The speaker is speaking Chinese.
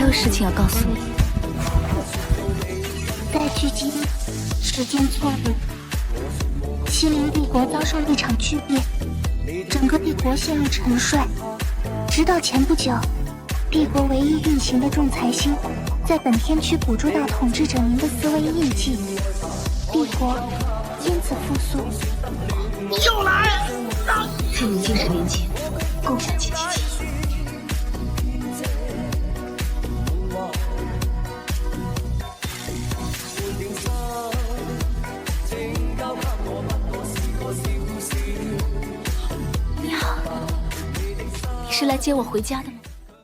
还有事情要告诉你。在距今，时间错误，麒麟帝国遭受一场巨变，整个帝国陷入沉睡。直到前不久，帝国唯一运行的仲裁星在本天区捕捉到统治者您的思维印记，帝国因此复苏。你又来！祝你精神年轻，共享777。你好，你是来接我回家的吗？